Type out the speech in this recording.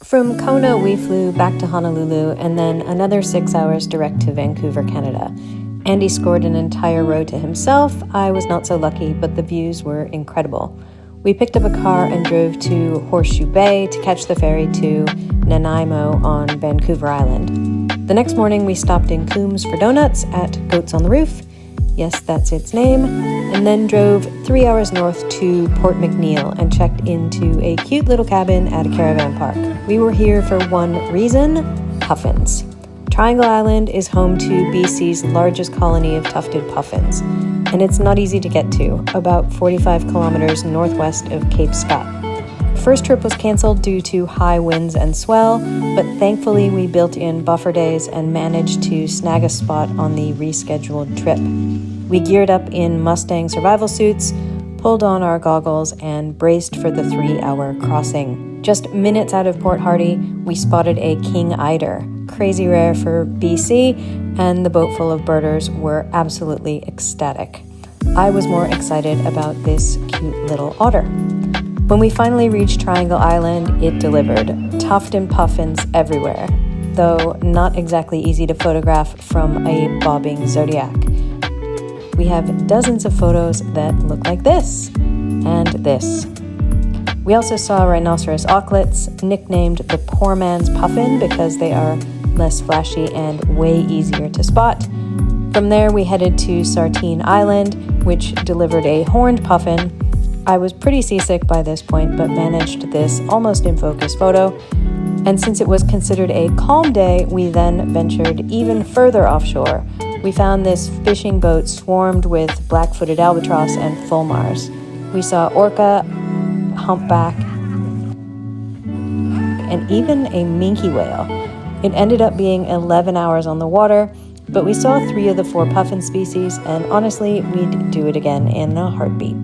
From Kona, we flew back to Honolulu and then another 6 hours direct to Vancouver, Canada. Andy scored an entire row to himself. I was not so lucky, but the views were incredible. We picked up a car and drove to Horseshoe Bay to catch the ferry to Nanaimo on Vancouver Island. The next morning, we stopped in Coombs for donuts at Goats on the Roof. Yes, that's its name. And then drove 3 hours north to Port McNeill and checked into a cute little cabin at a caravan park. We were here for one reason: puffins. Triangle Island is home to BC's largest colony of tufted puffins, and it's not easy to get to, about 45 kilometers northwest of Cape Scott. First trip was canceled due to high winds and swell, but thankfully we built in buffer days and managed to snag a spot on the rescheduled trip. We geared up in Mustang survival suits, pulled on our goggles, and braced for the 3-hour crossing. Just minutes out of Port Hardy, we spotted a king eider, crazy rare for BC, and the boat full of birders were absolutely ecstatic. I was more excited about this cute little otter. When we finally reached Triangle Island, it delivered. Tufted puffins everywhere, though not exactly easy to photograph from a bobbing zodiac. We have dozens of photos that look like this and this. We also saw rhinoceros auklets, nicknamed the poor man's puffin because they are less flashy and way easier to spot. From there, we headed to Sartine Island, which delivered a horned puffin. I was pretty seasick by this point, but managed this almost in focus photo. And since it was considered a calm day, we then ventured even further offshore. We found this fishing boat swarmed with black-footed albatross and fulmars. We saw orca, humpback, and even a minke whale. It ended up being 11 hours on the water, but we saw 3 of the 4 puffin species, and honestly, we'd do it again in a heartbeat.